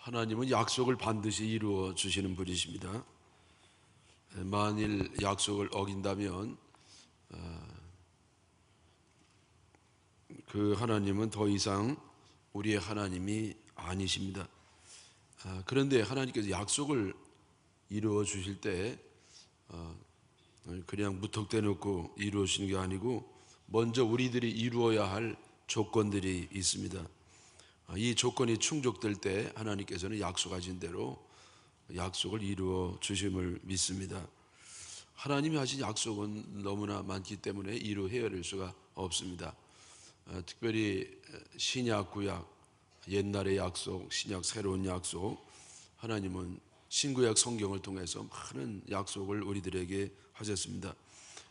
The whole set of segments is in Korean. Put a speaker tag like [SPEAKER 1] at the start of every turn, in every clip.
[SPEAKER 1] 하나님은 약속을 반드시 이루어 주시는 분이십니다. 만일 약속을 어긴다면 그 하나님은 더 이상 우리의 하나님이 아니십니다. 그런데 하나님께서 약속을 이루어 주실 때 그냥 무턱대 놓고 이루어지는 게 아니고 먼저 우리들이 이루어야 할 조건들이 있습니다. 이 조건이 충족될 때 하나님께서는 약속하신 대로 약속을 이루어 주심을 믿습니다. 하나님이 하신 약속은 너무나 많기 때문에 이루 헤아릴 수가 없습니다. 특별히 신약, 구약, 옛날의 약속, 신약 새로운 약속, 하나님은 신구약 성경을 통해서 많은 약속을 우리들에게 하셨습니다.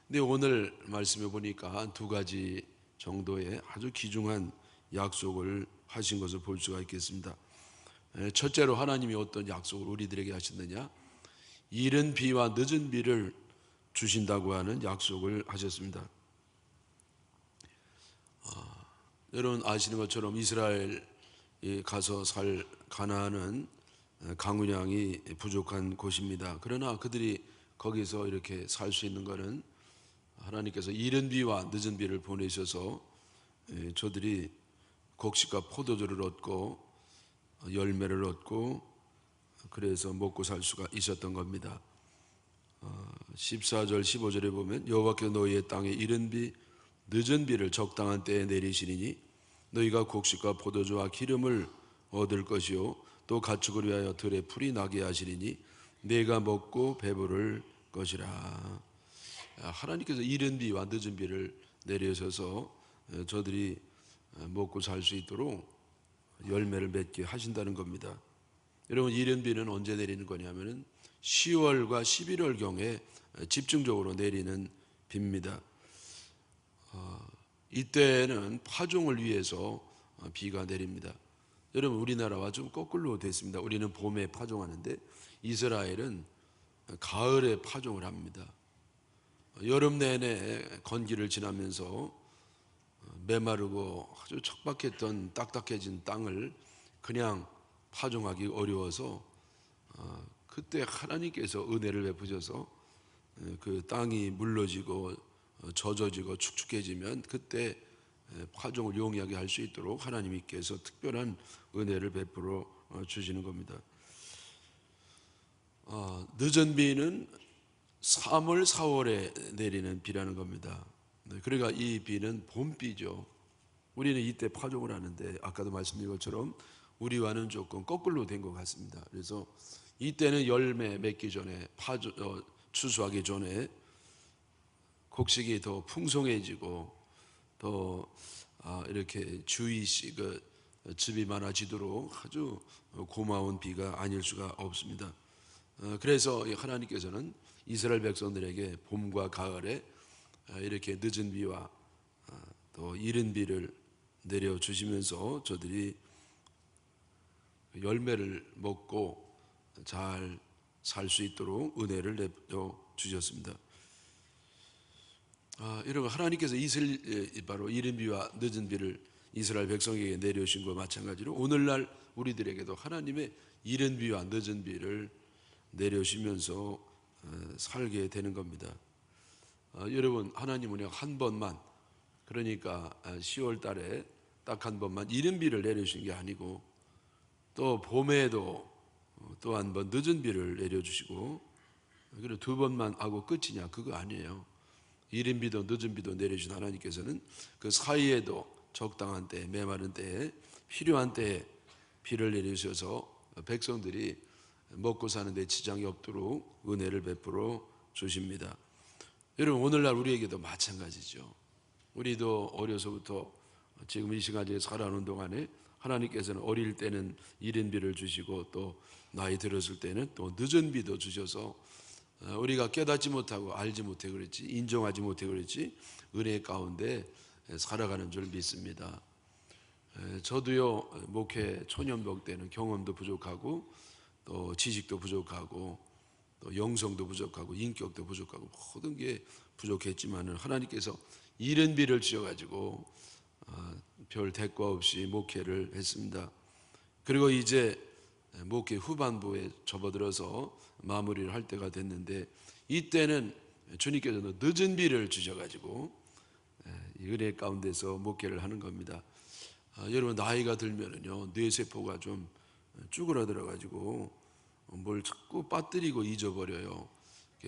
[SPEAKER 1] 근데 오늘 말씀해 보니까 두 가지 정도의 아주 귀중한 약속을 하신 것을 볼 수가 있겠습니다. 첫째로 하나님이 어떤 약속을 우리들에게 하셨느냐? 이른 비와 늦은 비를 주신다고 하는 약속을 하셨습니다. 여러분 아시는 것처럼 이스라엘에 가서 살 가나안은 강우량이 부족한 곳입니다. 그러나 그들이 거기서 이렇게 살 수 있는 것은 하나님께서 이른 비와 늦은 비를 보내셔서 저들이 곡식과 포도주를 얻고 열매를 얻고 그래서 먹고 살 수가 있었던 겁니다. 14절 15절에 보면 여호와께서 너희의 땅에 이른 비 늦은 비를 적당한 때에 내리시리니 너희가 곡식과 포도주와 기름을 얻을 것이요 또 가축을 위하여 들에 풀이 나게 하시리니 내가 먹고 배부를 것이라. 하나님께서 이른 비와 늦은 비를 내려셔서 저들이 먹고 살 수 있도록 열매를 맺게 하신다는 겁니다. 여러분 이른 비는 언제 내리는 거냐면은 10월과 11월 경에 집중적으로 내리는 비입니다. 이때는 파종을 위해서 비가 내립니다. 여러분 우리나라와 좀 거꾸로 됐습니다. 우리는 봄에 파종하는데 이스라엘은 가을에 파종을 합니다. 여름 내내 건기를 지나면서 메마르고 아주 척박했던 딱딱해진 땅을 그냥 파종하기 어려워서 그때 하나님께서 은혜를 베푸셔서 그 땅이 물러지고 젖어지고 축축해지면 그때 파종을 용이하게 할 수 있도록 하나님께서 특별한 은혜를 베풀어 주시는 겁니다. 늦은 비는 3월, 4월에 내리는 비라는 겁니다. 그러니까 이 비는 봄비죠. 우리는 이때 파종을 하는데 아까도 말씀드린 것처럼 우리와는 조금 거꾸로 된 것 같습니다. 그래서 이때는 열매 맺기 전에 추수하기 전에 곡식이 더 풍성해지고 더 이렇게 주의시 즙이 많아지도록 아주 고마운 비가 아닐 수가 없습니다. 그래서 하나님께서는 이스라엘 백성들에게 봄과 가을에 이렇게 늦은 비와 또 이른 비를 내려주시면서 저들이 열매를 먹고 잘 살 수 있도록 은혜를 내려 주셨습니다. 여러분 하나님께서 바로 이른 비와 늦은 비를 이스라엘 백성에게 내려주신 것과 마찬가지로 오늘날 우리들에게도 하나님의 이른 비와 늦은 비를 내려주시면서 살게 되는 겁니다. 여러분 하나님은 한 번만 그러니까 10월 달에 딱 한 번만 이른 비를 내려주신 게 아니고 또 봄에도 또 한 번 늦은 비를 내려주시고 그리고 두 번만 하고 끝이냐 그거 아니에요. 이른 비도 늦은 비도 내려주신 하나님께서는 그 사이에도 적당한 때 메마른 때에 필요한 때에 비를 내려주셔서 백성들이 먹고 사는 데 지장이 없도록 은혜를 베풀어 주십니다. 여러분 오늘날 우리에게도 마찬가지죠. 우리도 어려서부터 지금 이 시간에 살아오는 동안에 하나님께서는 어릴 때는 이른 비를 주시고 또 나이 들었을 때는 또 늦은 비도 주셔서 우리가 깨닫지 못하고 알지 못해 그랬지 인정하지 못해 그랬지 은혜 가운데 살아가는 줄 믿습니다. 저도요 목회 초년복 때는 경험도 부족하고 또 지식도 부족하고 또 영성도 부족하고 인격도 부족하고 모든 게 부족했지만은 하나님께서 이른 비를 주셔가지고 별 대가 없이 목회를 했습니다. 그리고 이제 목회 후반부에 접어들어서 마무리를 할 때가 됐는데, 이때는 주님께서 늦은 비를 주셔가지고 이 은혜 가운데서 목회를 하는 겁니다. 여러분 나이가 들면은요 뇌세포가 좀 쭈그러들어가지고 뭘 자꾸 빠뜨리고 잊어버려요.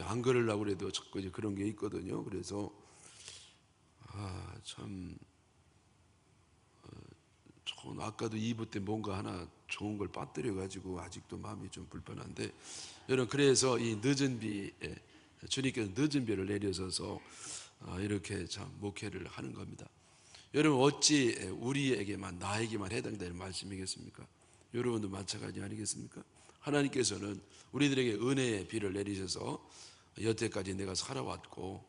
[SPEAKER 1] 안 그러려고 해도 자꾸 이제 그런 게 있거든요. 그래서 참 아까도 2부 때 뭔가 하나 좋은 걸 빠뜨려가지고 아직도 마음이 좀 불편한데, 여러분 그래서 이 늦은 비, 주님께서 늦은 비를 내려서서 이렇게 참 목회를 하는 겁니다. 여러분 어찌 우리에게만 나에게만 해당되는 말씀이겠습니까? 여러분도 마찬가지 아니겠습니까? 하나님께서는 우리들에게 은혜의 비를 내리셔서 여태까지 내가 살아왔고,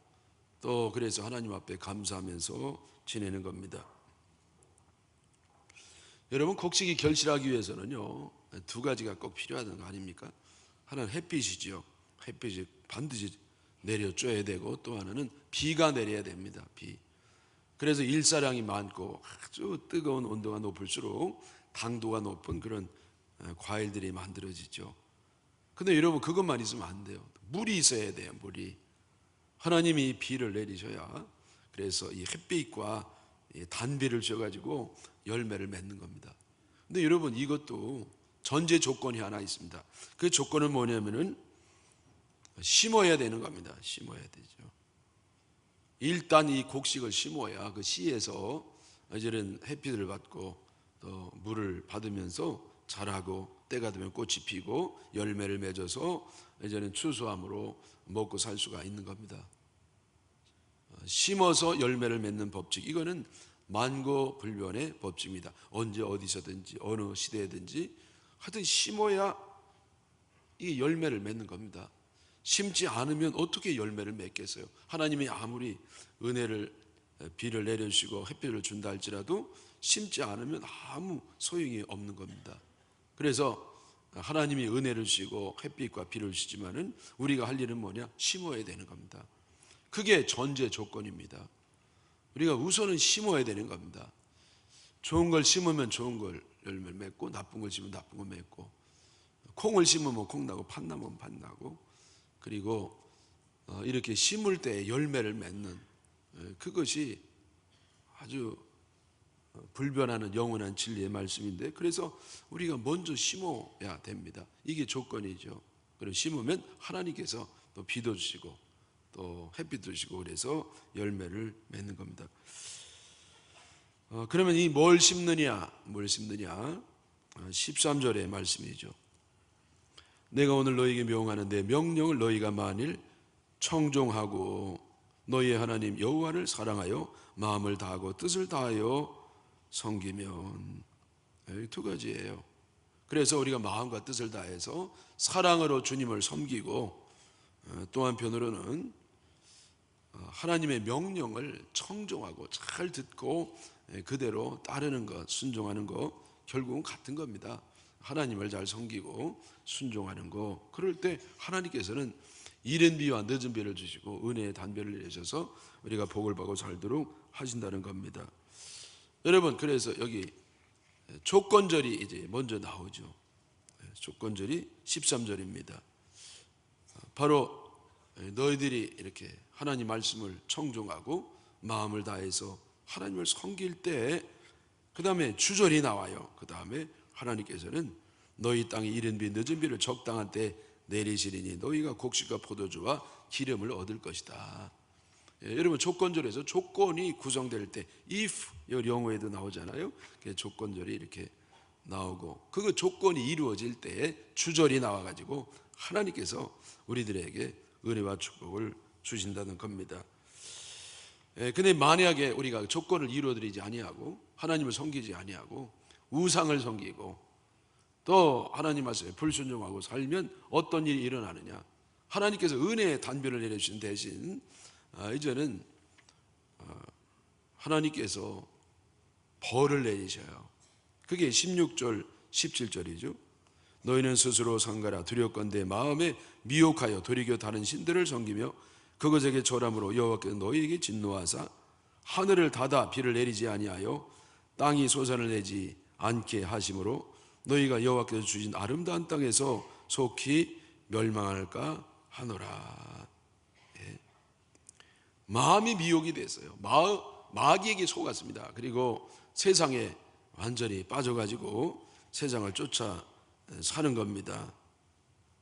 [SPEAKER 1] 또 그래서 하나님 앞에 감사하면서 지내는 겁니다. 여러분 곡식이 결실하기 위해서는요 두 가지가 꼭 필요하다는 거 아닙니까? 하나는 햇빛이지요. 햇빛이 반드시 내려줘야 되고, 또 하나는 비가 내려야 됩니다. 비. 그래서 일사량이 많고 아주 뜨거운 온도가 높을수록 당도가 높은 그런 과일들이 만들어지죠. 근데 여러분 그것만 있으면 안 돼요. 물이 있어야 돼요. 물이. 하나님이 비를 내리셔야, 그래서 이 햇빛과 단비를 줘가지고 열매를 맺는 겁니다. 근데 여러분 이것도 전제 조건이 하나 있습니다. 그 조건은 뭐냐면은 심어야 되는 겁니다. 심어야 되죠. 일단 이 곡식을 심어야 그 씨에서 이제는 햇빛을 받고 또 물을 받으면서 자라고, 때가 되면 꽃이 피고 열매를 맺어서 이제는 추수함으로 먹고 살 수가 있는 겁니다. 심어서 열매를 맺는 법칙, 이거는 만고불변의 법칙입니다. 언제 어디서든지 어느 시대든지 하여튼 심어야 이 열매를 맺는 겁니다. 심지 않으면 어떻게 열매를 맺겠어요? 하나님이 아무리 은혜를 비를 내려주시고 햇빛을 준다 할지라도 심지 않으면 아무 소용이 없는 겁니다. 그래서 하나님이 은혜를 주시고 햇빛과 비를 주시지만은 우리가 할 일은 뭐냐? 심어야 되는 겁니다. 그게 전제 조건입니다. 우리가 우선은 심어야 되는 겁니다. 좋은 걸 심으면 좋은 걸 열매를 맺고, 나쁜 걸 심으면 나쁜 걸 맺고, 콩을 심으면 콩 나고 팥 나면 팥 나고, 그리고 이렇게 심을 때 열매를 맺는 그것이 아주 불변하는 영원한 진리의 말씀인데, 그래서 우리가 먼저 심어야 됩니다. 이게 조건이죠. 그리고 심으면 하나님께서 또 비도 주시고 또 햇빛도 주시고 그래서 열매를 맺는 겁니다. 그러면 이 뭘 심느냐? 13절의 말씀이죠. 내가 오늘 너희에게 명하는 내 명령을 너희가 만일 청종하고 너희의 하나님 여호와를 사랑하여 마음을 다하고 뜻을 다하여 섬기면, 이 두 가지예요. 그래서 우리가 마음과 뜻을 다해서 사랑으로 주님을 섬기고, 또 한편으로는 하나님의 명령을 청종하고 잘 듣고 그대로 따르는 것, 순종하는 것, 결국은 같은 겁니다. 하나님을 잘 섬기고 순종하는 거. 그럴 때 하나님께서는 이른 비와 늦은 비를 주시고 은혜의 단비를 내셔서 우리가 복을 받고 살도록 하신다는 겁니다. 여러분, 그래서 여기 조건절이 이제 먼저 나오죠. 조건절이 13절입니다. 바로 너희들이 이렇게 하나님 말씀을 청종하고 마음을 다해서 하나님을 섬길 때, 그 다음에 주절이 나와요. 그 다음에 하나님께서는 너희 땅에 이른 비 늦은 비를 적당한 때 내리시리니 너희가 곡식과 포도주와 기름을 얻을 것이다. 여러분 조건절에서 조건이 구성될 때 if, 영어에도 나오잖아요. 조건절이 이렇게 나오고, 그 조건이 이루어질 때 주절이 나와가지고 하나님께서 우리들에게 은혜와 축복을 주신다는 겁니다. 근데 만약에 우리가 조건을 이루어드리지 아니하고 하나님을 섬기지 아니하고 우상을 섬기고 또 하나님 말씀에 불순종하고 살면 어떤 일이 일어나느냐? 하나님께서 은혜의 단비를 내려주신 대신 이제는 하나님께서 벌을 내리셔요. 그게 16절 17절이죠. 너희는 스스로 상가라 두렵건대 마음에 미혹하여 도리겨 다른 신들을 섬기며 그것에게 절함으로 여호와께서 너희에게 진노하사 하늘을 닫아 비를 내리지 아니하여 땅이 소산을 내지 않게 하심으로 너희가 여호와께서 주신 아름다운 땅에서 속히 멸망할까 하노라. 예. 마음이 미혹이 됐어요. 마귀에게 속았습니다. 그리고 세상에 완전히 빠져가지고 세상을 쫓아 사는 겁니다.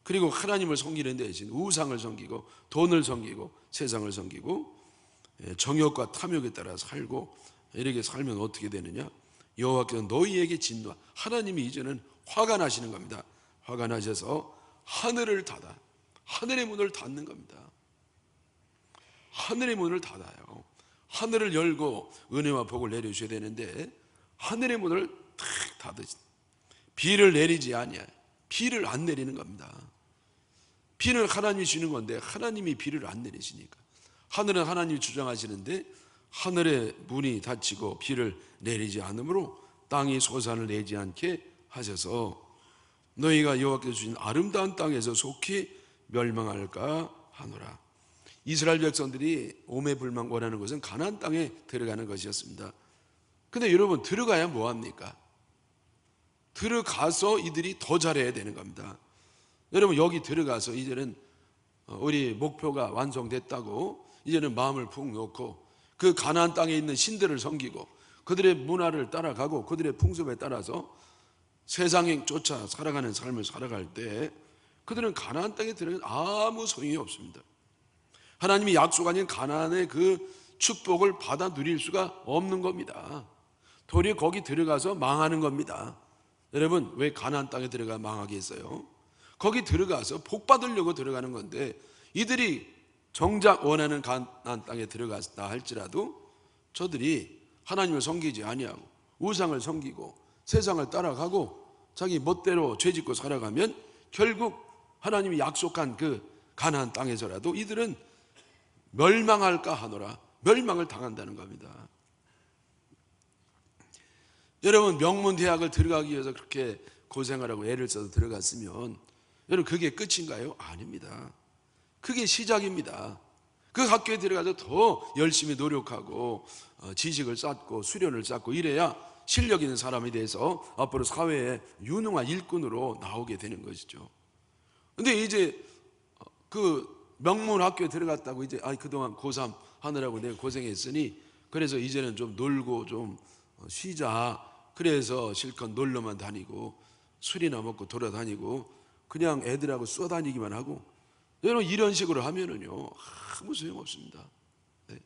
[SPEAKER 1] 그리고 하나님을 섬기는 대신 우상을 섬기고 돈을 섬기고 세상을 섬기고 정욕과 탐욕에 따라 살고, 이렇게 살면 어떻게 되느냐? 여호와께서 너희에게 진노, 하나님이 이제는 화가 나시는 겁니다. 화가 나셔서 하늘을 닫아, 하늘의 문을 닫는 겁니다. 하늘의 문을 닫아요. 하늘을 열고 은혜와 복을 내려주셔야 되는데 하늘의 문을 탁 닫으시, 비를 내리지 아니하여, 비를 안 내리는 겁니다. 비는 하나님이 주는 건데 하나님이 비를 안 내리시니까, 하늘은 하나님이 주장하시는데 하늘의 문이 닫히고 비를 내리지 않으므로 땅이 소산을 내지 않게 하셔서 너희가 여호와께서 주신 아름다운 땅에서 속히 멸망할까 하노라. 이스라엘 백성들이 오매불망 원하는 것은 가나안 땅에 들어가는 것이었습니다. 근데 여러분, 들어가야 뭐합니까? 들어가서 이들이 더 잘해야 되는 겁니다. 여러분, 여기 들어가서 이제는 우리 목표가 완성됐다고 이제는 마음을 푹 놓고 그 가나안 땅에 있는 신들을 섬기고 그들의 문화를 따라가고 그들의 풍습에 따라서 세상에 쫓아 살아가는 삶을 살아갈 때 그들은 가나안 땅에 들어가면 아무 소용이 없습니다. 하나님이 약속하신 가나안의 그 축복을 받아 누릴 수가 없는 겁니다. 도리어 거기 들어가서 망하는 겁니다. 여러분, 왜 가나안 땅에 들어가 망하겠어요? 거기 들어가서 복 받으려고 들어가는 건데 이들이 정작 원하는 가나안 땅에 들어갔다 할지라도 저들이 하나님을 섬기지 아니하고 우상을 섬기고 세상을 따라가고 자기 멋대로 죄짓고 살아가면 결국 하나님이 약속한 그 가나안 땅에서라도 이들은 멸망할까 하노라, 멸망을 당한다는 겁니다. 여러분, 명문대학을 들어가기 위해서 그렇게 고생을 하고 애를 써서 들어갔으면 여러분 그게 끝인가요? 아닙니다. 그게 시작입니다. 그 학교에 들어가서 더 열심히 노력하고 지식을 쌓고 수련을 쌓고 이래야 실력 있는 사람이 돼서 앞으로 사회에 유능한 일꾼으로 나오게 되는 것이죠. 근데 이제 그 명문 학교에 들어갔다고 이제 그동안 고3 하느라고 내가 고생했으니 그래서 이제는 좀 놀고 좀 쉬자, 그래서 실컷 놀러만 다니고 술이나 먹고 돌아다니고 그냥 애들하고 쏘다니기만 하고, 여러분 이런 식으로 하면은요 아무 소용없습니다. 네.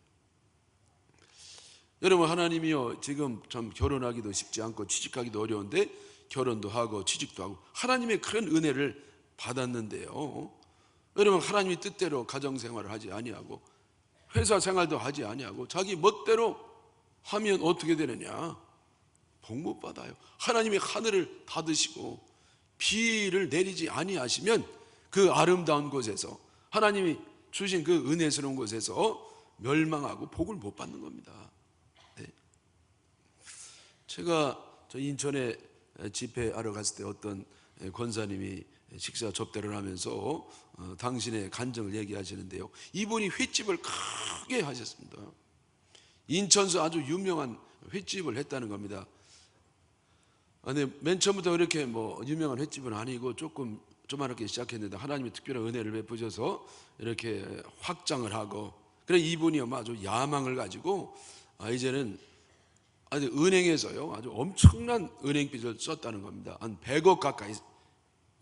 [SPEAKER 1] 여러분, 하나님이요 지금 참 결혼하기도 쉽지 않고 취직하기도 어려운데 결혼도 하고 취직도 하고 하나님의 큰 은혜를 받았는데요, 여러분 하나님의 뜻대로 가정생활을 하지 아니하고 회사 생활도 하지 아니하고 자기 멋대로 하면 어떻게 되느냐? 복 못 받아요. 하나님이 하늘을 닫으시고 비를 내리지 아니하시면 그 아름다운 곳에서 하나님이 주신 그 은혜스러운 곳에서 멸망하고 복을 못 받는 겁니다. 네. 제가 저 인천에 집회하러 갔을 때 어떤 권사님이 식사 접대를 하면서 당신의 간증을 얘기하시는데요, 이분이 횟집을 크게 하셨습니다. 인천서 아주 유명한 횟집을 했다는 겁니다. 근데 맨 처음부터 이렇게 뭐 유명한 횟집은 아니고 조그맣게 시작했는데 하나님이 특별한 은혜를 베푸셔서 이렇게 확장을 하고, 그래 이분이 아주 야망을 가지고 이제는 아주 은행에서요 아주 엄청난 은행빚을 썼다는 겁니다. 한 100억 가까이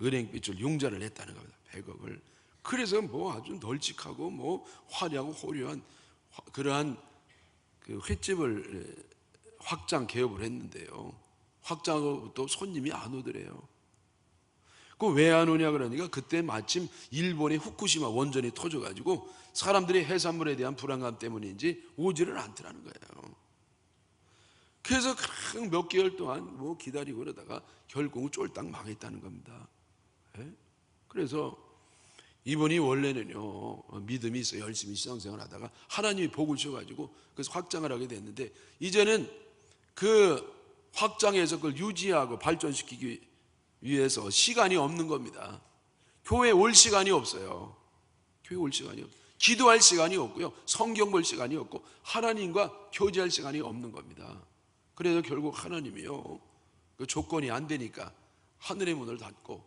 [SPEAKER 1] 은행빚을 융자를 했다는 겁니다. 100억을. 그래서 뭐 아주 널찍하고 뭐 화려하고 호려한 그러한 그 횟집을 확장 개업을 했는데요, 확장하고 또 손님이 안 오더래요. 그 왜 안 오냐 그러니까 그때 마침 일본의 후쿠시마 원전이 터져가지고 사람들이 해산물에 대한 불안감 때문인지 오지를 않더라는 거예요. 그래서 몇 개월 동안 뭐 기다리고 그러다가 결국은 쫄딱 망했다는 겁니다. 네? 그래서 이분이 원래는요 믿음이 있어 열심히 신앙생활 하다가 하나님이 복을 주셔가지고 그래서 확장을 하게 됐는데 이제는 그 확장해서 그걸 유지하고 발전시키기 위해서 시간이 없는 겁니다. 교회에 올 시간이 없어요. 교회 올 시간이 없어요. 기도할 시간이 없고요, 성경 볼 시간이 없고 하나님과 교제할 시간이 없는 겁니다. 그래서 결국 하나님이요 그 조건이 안 되니까 하늘의 문을 닫고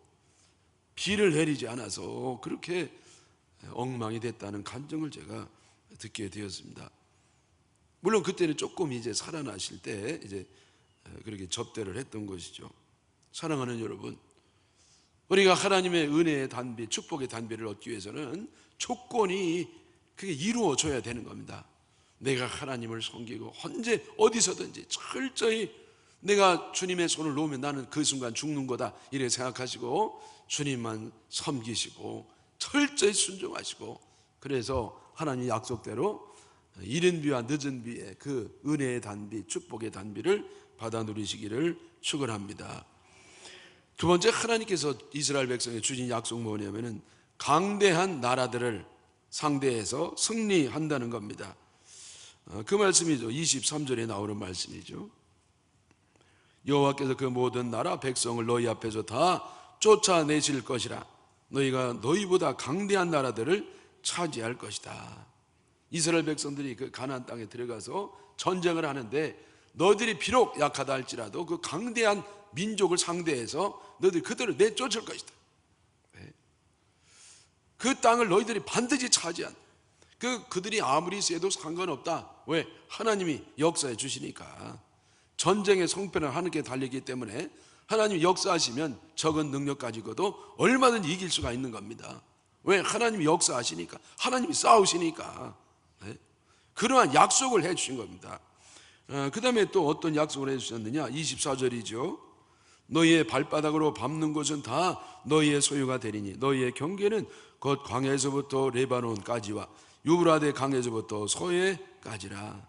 [SPEAKER 1] 비를 내리지 않아서 그렇게 엉망이 됐다는 간증을 제가 듣게 되었습니다. 물론 그때는 조금 이제 살아나실 때 이제 그렇게 접대를 했던 것이죠. 사랑하는 여러분, 우리가 하나님의 은혜의 단비, 축복의 단비를 얻기 위해서는 조건이 그게 이루어져야 되는 겁니다. 내가 하나님을 섬기고 언제 어디서든지 철저히 내가 주님의 손을 놓으면 나는 그 순간 죽는 거다 이렇게 생각하시고 주님만 섬기시고 철저히 순종하시고, 그래서 하나님 약속대로 이른 비와 늦은 비의 그 은혜의 단비, 축복의 단비를 받아 누리시기를 축원합니다. 두 번째, 하나님께서 이스라엘 백성에 주신 약속 뭐냐면은 강대한 나라들을 상대해서 승리한다는 겁니다. 그 말씀이죠. 23절에 나오는 말씀이죠. 여호와께서 그 모든 나라 백성을 너희 앞에서 다 쫓아내실 것이라. 너희가 너희보다 강대한 나라들을 차지할 것이다. 이스라엘 백성들이 그 가나안 땅에 들어가서 전쟁을 하는데 너희들이 비록 약하다 할지라도 그 강대한 민족을 상대해서 너희들이 그들을 내쫓을 것이다. 그 땅을 너희들이 반드시 차지한, 그들이 아무리 세도 상관없다. 왜? 하나님이 역사해 주시니까. 전쟁의 성패는 하늘께 달리기 때문에 하나님이 역사하시면 적은 능력 가지고도 얼마든지 이길 수가 있는 겁니다. 왜? 하나님이 역사하시니까, 하나님이 싸우시니까. 그러한 약속을 해 주신 겁니다. 그 다음에 또 어떤 약속을 해 주셨느냐? 24절이죠. 너희의 발바닥으로 밟는 곳은 다 너희의 소유가 되리니 너희의 경계는 곧 광야에서부터 레바논까지와 유브라데 강에서부터 서해까지라.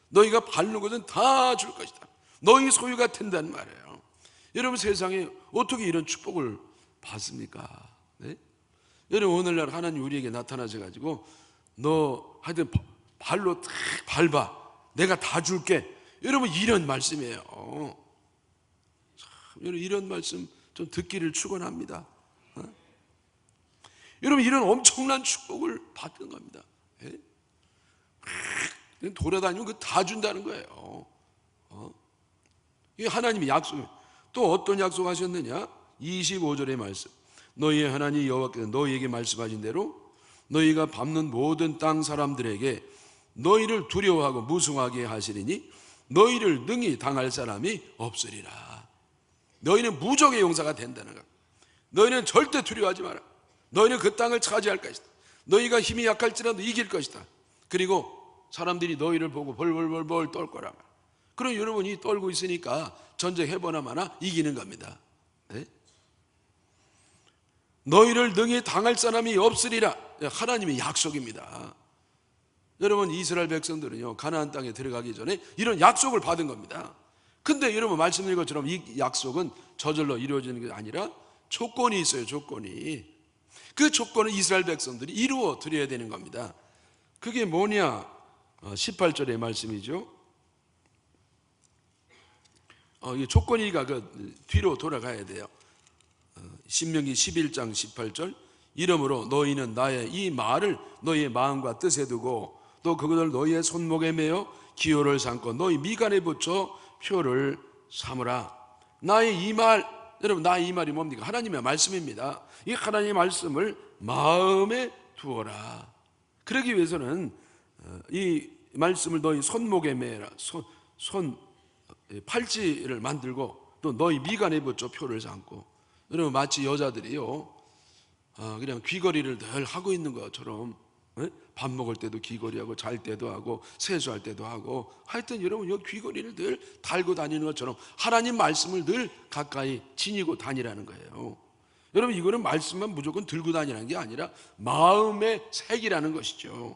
[SPEAKER 1] 너희가 밟는 곳은 다 줄 것이다. 너희 소유가 된다는 말이에요. 여러분, 세상에 어떻게 이런 축복을 받습니까? 네? 여러분, 오늘날 하나님 우리에게 나타나셔가지고 너 하여튼 발로 탁 밟아, 내가 다 줄게. 여러분, 이런 말씀이에요. 여러분, 이런 말씀 좀 듣기를 축원합니다. 여러분, 이런 엄청난 축복을 받는 겁니다. 돌아다니면 그 다 준다는 거예요. 이게 하나님의 약속이에요. 또 어떤 약속 하셨느냐? 25절의 말씀. 너희의 하나님 여호와께서 너희에게 말씀하신 대로 너희가 밟는 모든 땅 사람들에게 너희를 두려워하고 무숭하게 하시리니 너희를 능히 당할 사람이 없으리라. 너희는 무적의 용사가 된다는 것. 너희는 절대 두려워하지 마라. 너희는 그 땅을 차지할 것이다. 너희가 힘이 약할지라도 이길 것이다. 그리고 사람들이 너희를 보고 벌벌벌벌 떨 거라. 그럼 여러분이 떨고 있으니까 전쟁해보나 마나 이기는 겁니다. 네? 너희를 능히 당할 사람이 없으리라. 하나님의 약속입니다. 여러분, 이스라엘 백성들은요, 가나안 땅에 들어가기 전에 이런 약속을 받은 겁니다. 근데 여러분, 말씀드린 것처럼 이 약속은 저절로 이루어지는 게 아니라 조건이 있어요. 조건이. 그 조건은 이스라엘 백성들이 이루어 드려야 되는 겁니다. 그게 뭐냐? 18절의 말씀이죠. 이 조건이가 그 뒤로 돌아가야 돼요. 신명기 11장 18절. 이러므로 너희는 나의 이 말을 너희의 마음과 뜻에 두고 또 그것을 너희의 손목에 매어 기호를 삼고 너희 미간에 붙여 표를 삼으라. 나의 이 말, 여러분, 나의 이 말이 뭡니까? 하나님의 말씀입니다. 이 하나님의 말씀을 마음에 두어라. 그러기 위해서는 이 말씀을 너희 손목에 매라. 팔찌를 만들고 또 너희 미간에 붙여 표를 삼고. 여러분, 마치 여자들이요, 그냥 귀걸이를 늘 하고 있는 것처럼, 밥 먹을 때도 귀걸이하고 잘 때도 하고 세수할 때도 하고, 하여튼 여러분, 이 귀걸이를 늘 달고 다니는 것처럼 하나님 말씀을 늘 가까이 지니고 다니라는 거예요. 여러분, 이거는 말씀만 무조건 들고 다니라는 게 아니라 마음의 색이라는 것이죠.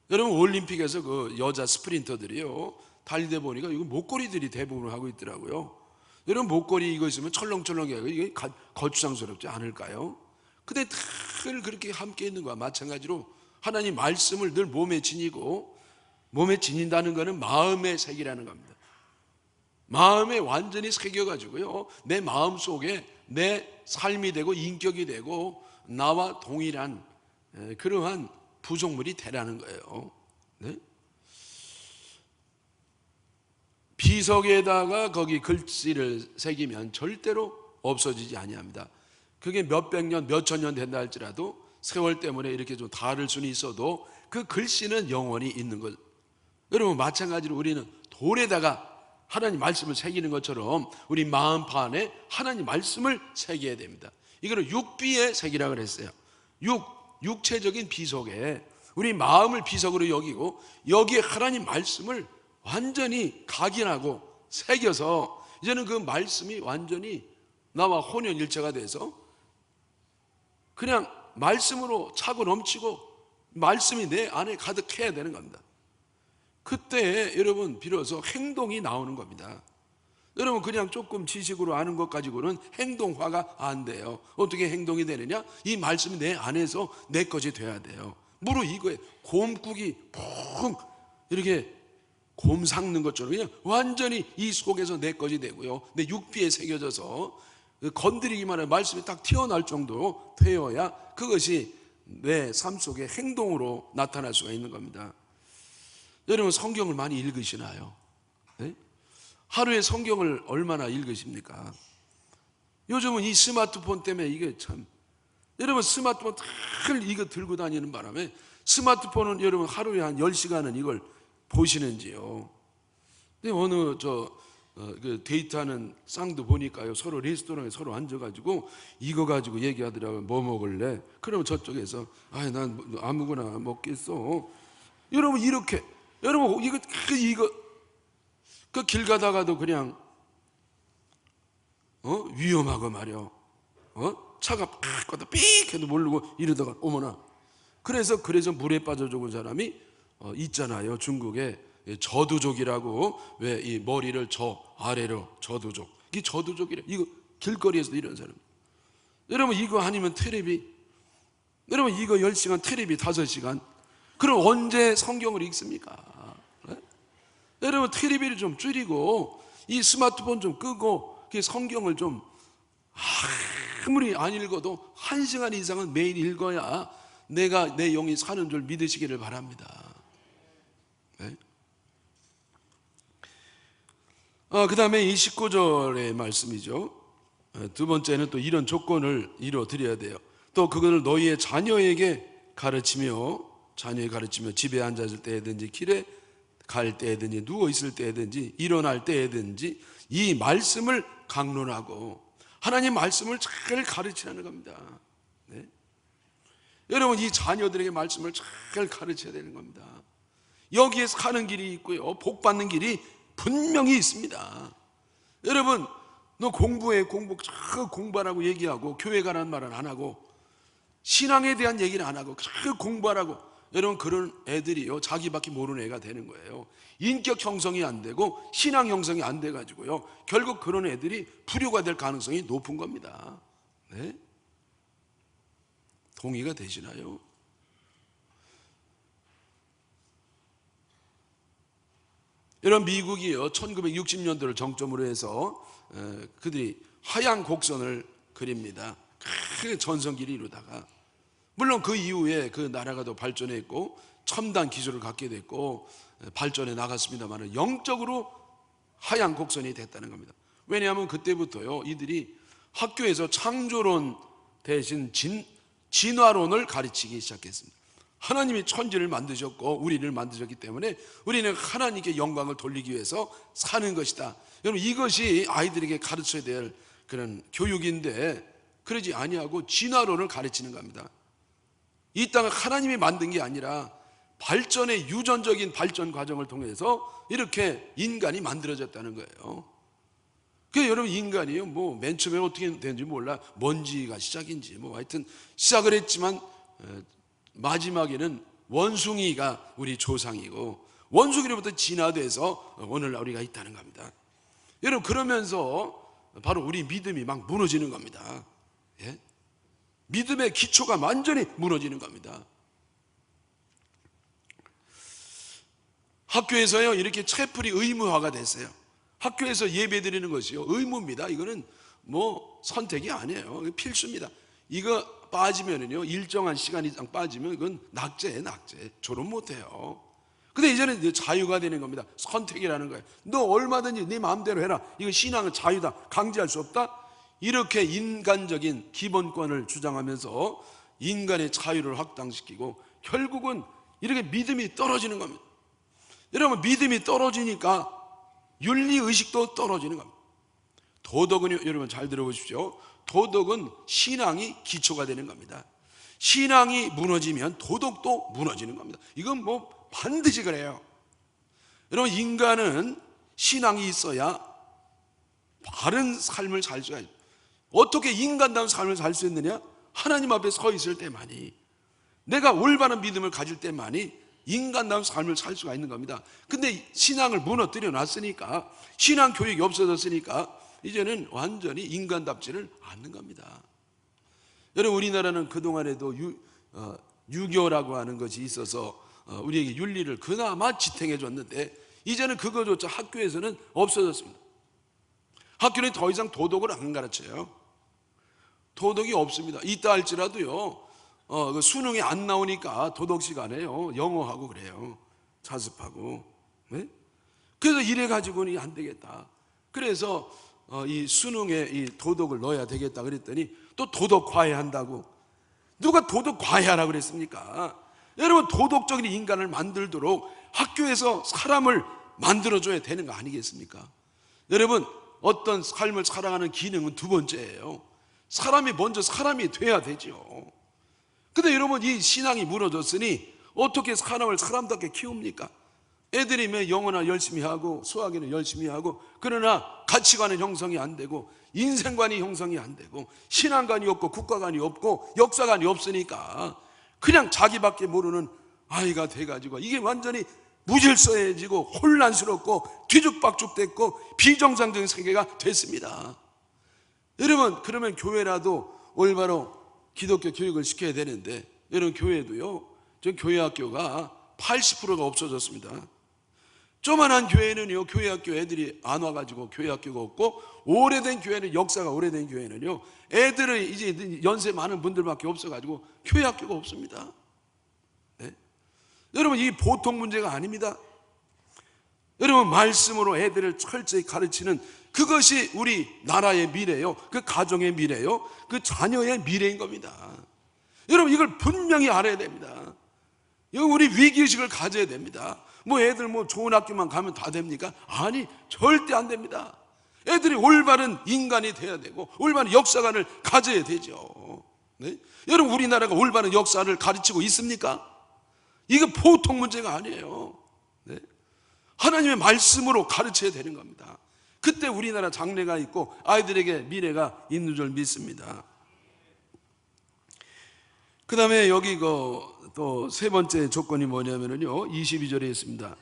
[SPEAKER 1] 여러분, 올림픽에서 그 여자 스프린터들이요, 달리다 보니까 이거 목걸이들이 대부분 하고 있더라고요. 여러분, 목걸이 이거 있으면 철렁철렁해요. 이게 거추장스럽지 않을까요? 근데 늘 그렇게 함께 있는 거와 마찬가지로 하나님 말씀을 늘 몸에 지니고, 몸에 지닌다는 것은 마음의 색이라는 겁니다. 마음에 완전히 새겨가지고요, 내 마음 속에 내 삶이 되고 인격이 되고 나와 동일한 그러한 부속물이 되라는 거예요. 네? 비석에다가 거기 글씨를 새기면 절대로 없어지지 아니합니다. 그게 몇백 년, 몇천 년 된다 할지라도 세월 때문에 이렇게 좀 다를 수는 있어도 그 글씨는 영원히 있는 것. 여러분, 마찬가지로 우리는 돌에다가 하나님 말씀을 새기는 것처럼 우리 마음판에 하나님 말씀을 새겨야 됩니다. 이거는 육비의 색이라고 그랬어요. 육체적인 비석에 우리 마음을 비석으로 여기고 여기에 하나님 말씀을 완전히 각인하고 새겨서 이제는 그 말씀이 완전히 나와 혼연일체가 돼서 그냥 말씀으로 차고 넘치고 말씀이 내 안에 가득해야 되는 겁니다. 그때 여러분 비로소 행동이 나오는 겁니다. 여러분 그냥 조금 지식으로 아는 것 가지고는 행동화가 안 돼요. 어떻게 행동이 되느냐? 이 말씀이 내 안에서 내 것이 돼야 돼요. 무릇 이거에 곰국이 푹 이렇게 곰 삭는 것처럼 그냥 완전히 이 속에서 내 것이 되고요, 내 육비에 새겨져서 건드리기만 하면 말씀이 딱 튀어나올 정도로 되어야 그것이 내 삶 속에 행동으로 나타날 수가 있는 겁니다. 여러분 성경을 많이 읽으시나요? 네? 하루에 성경을 얼마나 읽으십니까? 요즘은 이 스마트폰 때문에 이게 참, 여러분 스마트폰 늘 이거 들고 다니는 바람에 스마트폰은 여러분 하루에 한 10시간은 이걸 보시는지요? 근데 어느 그 데이트하는 쌍도 보니까요, 서로 레스토랑에 서로 앉아가지고 이거 가지고 얘기하더라고요. 뭐 먹을래? 그러면 저쪽에서 난 아무거나 먹겠어. 여러분 이렇게, 여러분 이거 그 길 가다가도 그냥 위험하고 말이요, 차가 팍 가다 삑 해도 모르고 이러다가 어머나. 그래서 물에 빠져 죽은 사람이 있잖아요. 중국에 저두족이라고, 왜 이 머리를 저 아래로 저두족, 이 저두족이래. 이거 길거리에서도 이런 사람. 여러분 이거 아니면 테레비, 여러분 이거 10시간 테레비 5시간, 그럼 언제 성경을 읽습니까? 네? 여러분 테레비를 좀 줄이고 이 스마트폰 좀 끄고 성경을 좀 아무리 안 읽어도 1시간 이상은 매일 읽어야 내가 내 영이 사는 줄 믿으시기를 바랍니다. 네? 그 다음에 이 19절의 말씀이죠. 두 번째는 또 이런 조건을 이루어 드려야 돼요. 또 그것을 너희의 자녀에게 가르치며 집에 앉았을 때든지 길에 갈 때든지 누워 있을 때든지 일어날 때든지 이 말씀을 강론하고, 하나님 말씀을 잘 가르치라는 겁니다. 네? 여러분 이 자녀들에게 말씀을 잘 가르쳐야 되는 겁니다. 여기에서 가는 길이 있고요, 복 받는 길이 분명히 있습니다. 여러분 너 공부하라고 얘기하고 교회 가라는 말은 안 하고 신앙에 대한 얘기는 안 하고 공부하라고, 여러분 그런 애들이요 자기밖에 모르는 애가 되는 거예요. 인격 형성이 안 되고 신앙 형성이 안 돼 가지고요 결국 그런 애들이 불효가 될 가능성이 높은 겁니다. 네? 동의가 되시나요? 이런 미국이요 1960년도를 정점으로 해서 그들이 하얀 곡선을 그립니다. 그 전성기를 이루다가, 물론 그 이후에 그 나라가 더 발전했고 첨단 기술을 갖게 됐고 발전해 나갔습니다만 영적으로 하얀 곡선이 됐다는 겁니다. 왜냐하면 그때부터요 이들이 학교에서 창조론 대신 진화론을 가르치기 시작했습니다. 하나님이 천지를 만드셨고 우리를 만드셨기 때문에 우리는 하나님께 영광을 돌리기 위해서 사는 것이다. 여러분 이것이 아이들에게 가르쳐야 될 그런 교육인데, 그러지 아니하고 진화론을 가르치는 겁니다. 이 땅을 하나님이 만든 게 아니라 발전의 유전적인 발전 과정을 통해서 이렇게 인간이 만들어졌다는 거예요. 그래서 여러분 인간이요 맨 처음에 어떻게 되는지 몰라, 먼지가 시작인지 하여튼 시작을 했지만 마지막에는 원숭이가 우리 조상이고 원숭이로부터 진화돼서 오늘날 우리가 있다는 겁니다. 여러분 그러면서 바로 우리 믿음이 막 무너지는 겁니다. 예? 믿음의 기초가 완전히 무너지는 겁니다. 학교에서요 이렇게 채플이 의무화가 됐어요. 학교에서 예배 드리는 것이요 의무입니다. 이거는 선택이 아니에요. 필수입니다. 이거 빠지면은요 일정한 시간 이상 빠지면 이건 낙제예요. 낙제. 졸업 못해요. 근데 이제는 이제 자유가 되는 겁니다. 선택이라는 거예요. 너 얼마든지 네 마음대로 해라. 이거 신앙은 자유다. 강제할 수 없다. 이렇게 인간적인 기본권을 주장하면서 인간의 자유를 확장시키고 결국은 이렇게 믿음이 떨어지는 겁니다. 여러분, 믿음이 떨어지니까 윤리의식도 떨어지는 겁니다. 도덕은요, 여러분 잘 들어보십시오. 도덕은 신앙이 기초가 되는 겁니다. 신앙이 무너지면 도덕도 무너지는 겁니다. 이건 뭐 반드시 그래요. 여러분, 인간은 신앙이 있어야 바른 삶을 살 수가 있어요. 어떻게 인간다운 삶을 살 수 있느냐? 하나님 앞에 서 있을 때만이, 내가 올바른 믿음을 가질 때만이 인간다운 삶을 살 수가 있는 겁니다. 근데 신앙을 무너뜨려 놨으니까, 신앙 교육이 없어졌으니까 이제는 완전히 인간답지를 않는 겁니다. 여러분, 우리나라는 그동안에도 유교라고 하는 것이 있어서 우리에게 윤리를 그나마 지탱해 줬는데, 이제는 그거조차 학교에서는 없어졌습니다. 학교는 더 이상 도덕을 안 가르쳐요. 도덕이 없습니다. 있다 할지라도요, 그 수능이 안 나오니까 도덕 시간에요, 영어하고 그래요. 자습하고. 네? 그래서 이래 가지고는 안 되겠다. 그래서 이 수능에 이 도덕을 넣어야 되겠다 그랬더니 또 도덕 과외한다고. 누가 도덕 과외하라고 그랬습니까? 여러분, 도덕적인 인간을 만들도록 학교에서 사람을 만들어줘야 되는 거 아니겠습니까? 여러분, 어떤 삶을 살아가는 기능은 두 번째예요. 사람이 먼저 사람이 돼야 되죠. 근데 여러분, 이 신앙이 무너졌으니 어떻게 사람을 사람답게 키웁니까? 애들이 왜 영어나 열심히 하고 수학에는 열심히 하고, 그러나 가치관은 형성이 안 되고 인생관이 형성이 안 되고 신앙관이 없고 국가관이 없고 역사관이 없으니까 그냥 자기밖에 모르는 아이가 돼가지고 이게 완전히 무질서해지고 혼란스럽고 뒤죽박죽됐고 비정상적인 세계가 됐습니다. 여러분, 그러면 교회라도 올바로 기독교 교육을 시켜야 되는데, 여러분, 교회도요, 저 교회 학교가 80%가 없어졌습니다. 조만한 교회는요, 교회 학교 애들이 안 와가지고 교회 학교가 없고, 오래된 교회는, 역사가 오래된 교회는요, 애들이 이제 연세 많은 분들밖에 없어가지고 교회 학교가 없습니다. 네? 여러분, 이 보통 문제가 아닙니다. 여러분, 말씀으로 애들을 철저히 가르치는 그것이 우리 나라의 미래요, 그 가정의 미래요, 그 자녀의 미래인 겁니다. 여러분, 이걸 분명히 알아야 됩니다. 이거 우리 위기의식을 가져야 됩니다. 뭐 애들 뭐 좋은 학교만 가면 다 됩니까? 아니, 절대 안 됩니다. 애들이 올바른 인간이 돼야 되고 올바른 역사관을 가져야 되죠. 네? 여러분, 우리나라가 올바른 역사를 가르치고 있습니까? 이거 보통 문제가 아니에요. 네? 하나님의 말씀으로 가르쳐야 되는 겁니다. 그때 우리나라 장래가 있고 아이들에게 미래가 있는 줄 믿습니다. 그 다음에 여기 또 세 번째 조건이 뭐냐면요, 22절에 있습니다.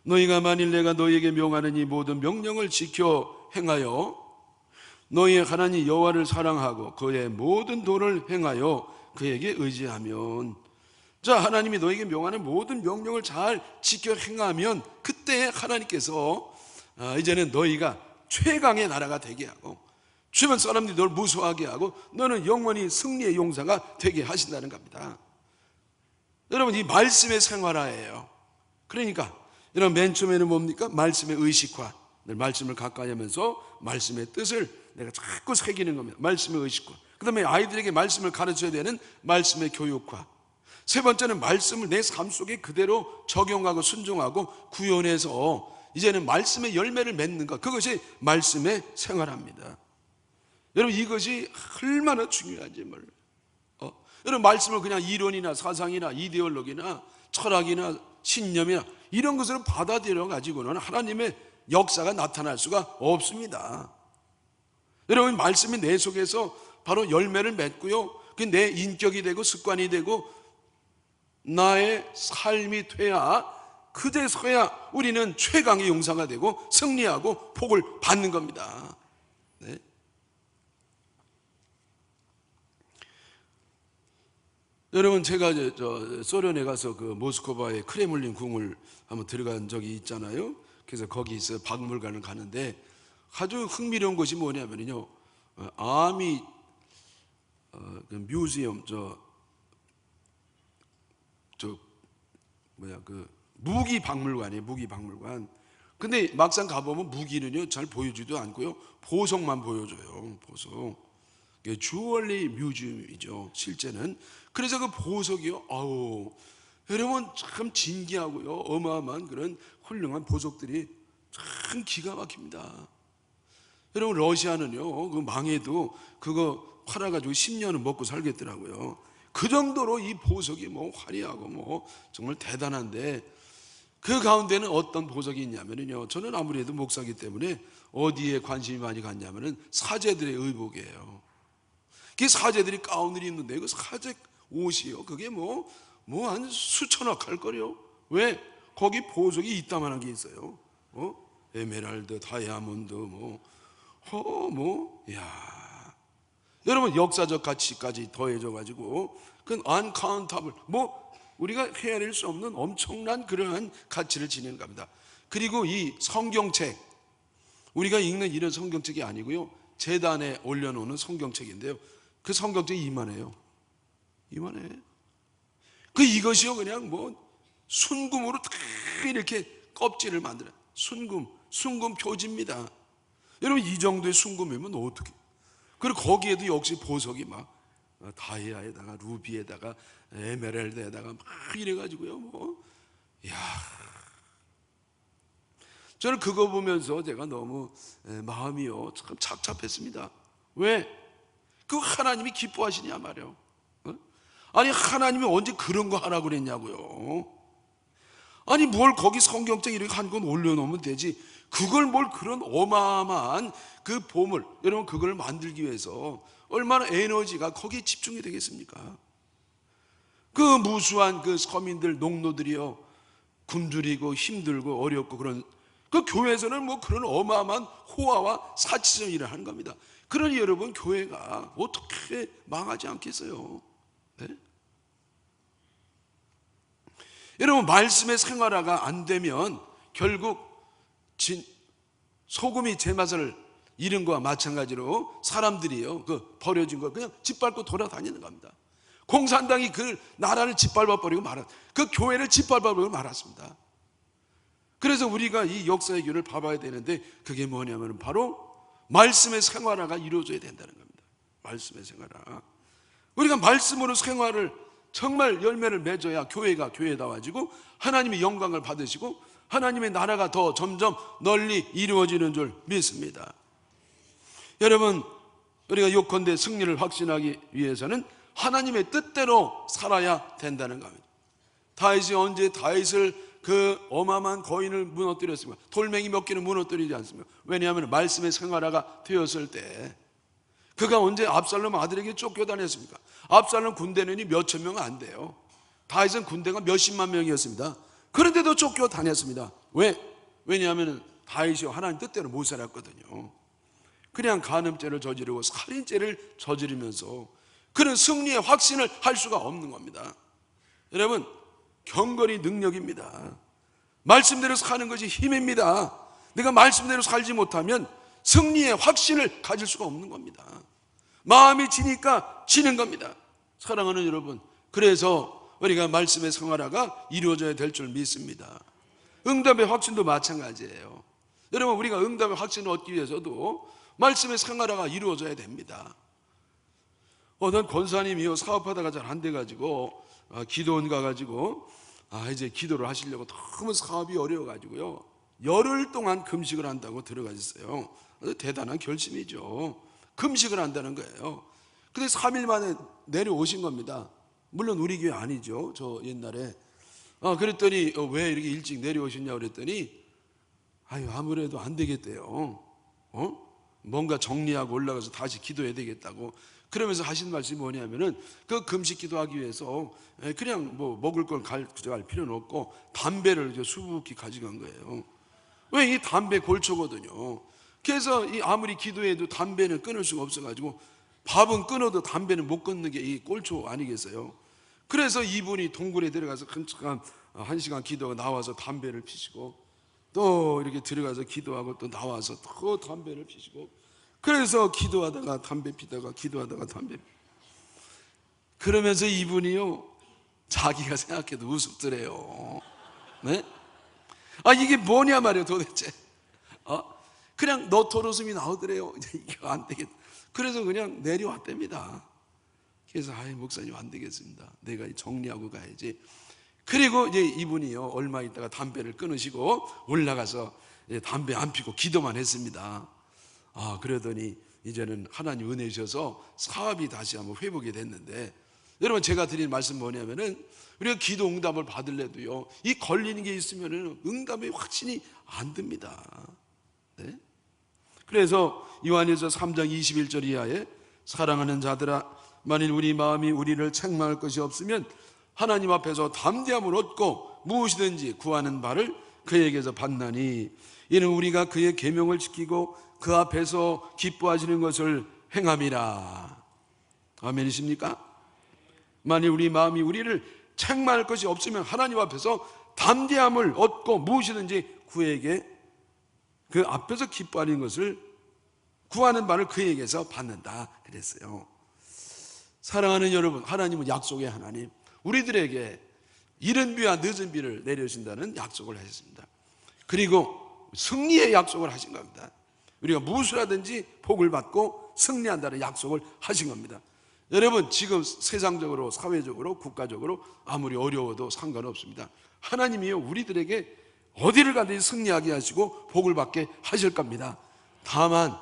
[SPEAKER 1] 너희가 만일 내가 너희에게 명하는 이 모든 명령을 지켜 행하여 너희의 하나님 여호와를 사랑하고 그의 모든 도를 행하여 그에게 의지하면, 자, 하나님이 너희에게 명하는 모든 명령을 잘 지켜 행하면 그때 하나님께서 이제는 너희가 최강의 나라가 되게 하고 주변 사람들이 널 무서워하게 하고 너는 영원히 승리의 용사가 되게 하신다는 겁니다. 여러분, 이 말씀의 생활화예요. 그러니까 여러분, 맨 처음에는 뭡니까? 말씀의 의식화. 늘 말씀을 가까이 하면서 말씀의 뜻을 내가 자꾸 새기는 겁니다. 말씀의 의식화. 그 다음에 아이들에게 말씀을 가르쳐야 되는 말씀의 교육화. 세 번째는 말씀을 내 삶 속에 그대로 적용하고 순종하고 구현해서 이제는 말씀의 열매를 맺는 것, 그것이 말씀의 생활합니다. 여러분, 이것이 얼마나 중요한지 몰라요. 여러분, 말씀을 그냥 이론이나 사상이나 이데올로기나 철학이나 신념이나 이런 것으로 받아들여 가지고는 하나님의 역사가 나타날 수가 없습니다. 여러분, 말씀이 내 속에서 바로 열매를 맺고요, 그게 내 인격이 되고 습관이 되고 나의 삶이 돼야, 그제서야 우리는 최강의 용사가 되고 승리하고 복을 받는 겁니다. 네? 여러분, 제가 소련에 가서 그 모스크바의 크레물린 궁을 한번 들어간 적이 있잖아요. 그래서 거기서 박물관을 가는데 아주 흥미로운 것이 뭐냐면요, 아미 그 뮤지엄, 그 무기 박물관이에요. 무기 박물관. 근데 막상 가보면 무기는요 잘 보여주지도 않고요, 보석만 보여줘요. 보석. 이게 주얼리 뮤지엄이죠 실제는. 그래서 그 보석이요, 아우 여러분 참 진기하고요 어마어마한 그런 훌륭한 보석들이 참 기가 막힙니다. 여러분 러시아는요 그 망해도 그거 팔아가지고 10년은 먹고 살겠더라고요. 그 정도로 이 보석이 뭐 화려하고 뭐 정말 대단한데, 그 가운데는 어떤 보석이 있냐면요, 저는 아무래도 목사기 때문에 어디에 관심이 많이 갔냐면은 사제들의 의복이에요. 그 사제들이 가운을 입는데 그 사제 옷이요, 그게 뭐 한 수천억 할 거요. 왜? 거기 보석이 이따만한 게 있어요. 에메랄드, 다이아몬드, 야, 여러분 역사적 가치까지 더해져 가지고 그 uncountable, 우리가 헤아릴 수 없는 엄청난 그러한 가치를 지니는 겁니다. 그리고 이 성경책, 우리가 읽는 이런 성경책이 아니고요, 제단에 올려놓는 성경책인데요, 그 성경책이 이만해요. 이것이요 그냥 순금으로 다 이렇게 껍질을 만들어요. 순금 표지입니다. 여러분 이 정도의 순금이면 어떻게? 그리고 거기에도 역시 보석이 막 다이아에다가 루비에다가 에메랄드에다가 막 이래가지고요. 저는 그거 보면서 제가 너무 마음이요 참 착잡했습니다. 왜? 그 하나님이 기뻐하시냐 말이에요. 아니 하나님이 언제 그런 거 하라고 그랬냐고요. 아니 뭘 거기 성경책 이렇게 한 권 올려놓으면 되지, 그걸 뭘 그런 어마어마한 그 보물, 여러분 그걸 만들기 위해서 얼마나 에너지가 거기에 집중이 되겠습니까? 그 무수한 그 서민들, 농노들이요 굶주리고 힘들고 어렵고 그런 그 교회에서는 그런 어마어마한 호화와 사치적 일을 하는 겁니다. 그러니 여러분 교회가 어떻게 망하지 않겠어요? 네? 여러분 말씀의 생활화가 안 되면 결국 소금이 제맛을 잃은 거와 마찬가지로 사람들이요 버려진 거 그냥 짓밟고 돌아다니는 겁니다. 공산당이 그 나라를 짓밟아 버리고 그 교회를 짓밟아 버리고 말았습니다. 그래서 우리가 이 역사의 길을 봐봐야 되는데, 그게 뭐냐면 바로 말씀의 생활화가 이루어져야 된다는 겁니다. 말씀의 생활화. 우리가 말씀으로 생활을 정말 열매를 맺어야 교회가 교회다워지고 하나님의 영광을 받으시고 하나님의 나라가 더 점점 널리 이루어지는 줄 믿습니다. 여러분 우리가 요컨대 승리를 확신하기 위해서는 하나님의 뜻대로 살아야 된다는 겁니다. 다윗이 언제 다윗을 그 어마어마한 거인을 무너뜨렸습니까? 돌멩이 몇 개는 무너뜨리지 않습니까? 왜냐하면 말씀의 생활화가 되었을 때. 그가 언제 압살롬 아들에게 쫓겨다녔습니까? 압살롬 군대는 몇천 명 안 돼요. 다윗은 군대가 몇십만 명이었습니다. 그런데도 쫓겨다녔습니다. 왜? 왜냐하면 다윗이 하나님 뜻대로 못 살았거든요. 그냥 간음죄를 저지르고 살인죄를 저지르면서 그런 승리의 확신을 할 수가 없는 겁니다. 여러분 경건이 능력입니다. 말씀대로 사는 것이 힘입니다. 내가 말씀대로 살지 못하면 승리의 확신을 가질 수가 없는 겁니다. 마음이 지니까 지는 겁니다. 사랑하는 여러분, 그래서 우리가 말씀의 생활화가 이루어져야 될 줄 믿습니다. 응답의 확신도 마찬가지예요. 여러분 우리가 응답의 확신을 얻기 위해서도 말씀의 생활화가 이루어져야 됩니다. 어떤 권사님이요 사업하다가 잘 안 돼가지고 기도원 가가지고 이제 기도를 하시려고 너무 사업이 어려워가지고요 열흘 동안 금식을 한다고 들어가셨어요. 대단한 결심이죠. 금식을 한다는 거예요. 근데 3일 만에 내려오신 겁니다. 물론 우리 교회 아니죠. 저 옛날에 그랬더니 왜 이렇게 일찍 내려오셨냐고 그랬더니 아무래도 안 되겠대요. 뭔가 정리하고 올라가서 다시 기도해야 되겠다고. 그러면서 하신 말씀이 뭐냐면은 그 금식 기도하기 위해서 그냥 먹을 걸 가져갈 필요는 없고 담배를 수북히 가져간 거예요. 왜? 이 담배 골초거든요. 그래서 아무리 기도해도 담배는 끊을 수가 없어가지고 밥은 끊어도 담배는 못 끊는 게 이 꼴초 아니겠어요? 그래서 이분이 동굴에 들어가서 한 시간 기도하고 나와서 담배를 피시고 또 이렇게 들어가서 기도하고 또 나와서 또 담배를 피시고, 그래서 기도하다가 담배 피다가 기도하다가 담배 그러면서 이분이요 자기가 생각해도 우습더래요. 네? 이게 뭐냐 말이에요 도대체. 그냥 너토로숨이 나오더래요. 이게 안 되겠다. 그래서 그냥 내려왔답니다. 그래서 목사님 안 되겠습니다. 내가 정리하고 가야지. 그리고 이제 이분이요 얼마 있다가 담배를 끊으시고 올라가서 담배 안 피고 기도만 했습니다. 그러더니 이제는 하나님 은혜 주셔서 사업이 다시 한번 회복이 됐는데, 여러분 제가 드린 말씀 뭐냐면은 우리가 기도 응답을 받을래도요 이 걸리는 게 있으면은 응답이 확신이 안 듭니다. 네? 그래서 요한일서 3장 21절 이하에 사랑하는 자들아 만일 우리 마음이 우리를 책망할 것이 없으면 하나님 앞에서 담대함을 얻고 무엇이든지 구하는 바를 그에게서 받나니 이는 우리가 그의 계명을 지키고 그 앞에서 기뻐하시는 것을 행함이라. 아멘이십니까? 만일 우리 마음이 우리를 책망할 것이 없으면 하나님 앞에서 담대함을 얻고 무엇이든지 그에게 그 앞에서 기뻐하는 것을 구하는 바를 그에게서 받는다 그랬어요. 사랑하는 여러분, 하나님은 약속의 하나님, 우리들에게 이른 비와 늦은 비를 내려주신다는 약속을 하셨습니다. 그리고 승리의 약속을 하신 겁니다. 우리가 무엇을 하든지 복을 받고 승리한다는 약속을 하신 겁니다. 여러분 지금 세상적으로 사회적으로 국가적으로 아무리 어려워도 상관없습니다. 하나님이요 우리들에게 어디를 가든지 승리하게 하시고 복을 받게 하실 겁니다. 다만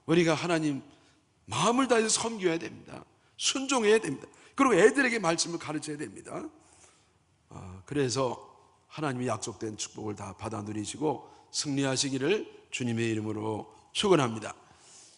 [SPEAKER 1] 우리가 하나님 마음을 다해서 섬겨야 됩니다. 순종해야 됩니다. 그리고 애들에게 말씀을 가르쳐야 됩니다. 그래서 하나님이 약속된 축복을 다 받아 누리시고 승리하시기를 주님의 이름으로 축원합니다.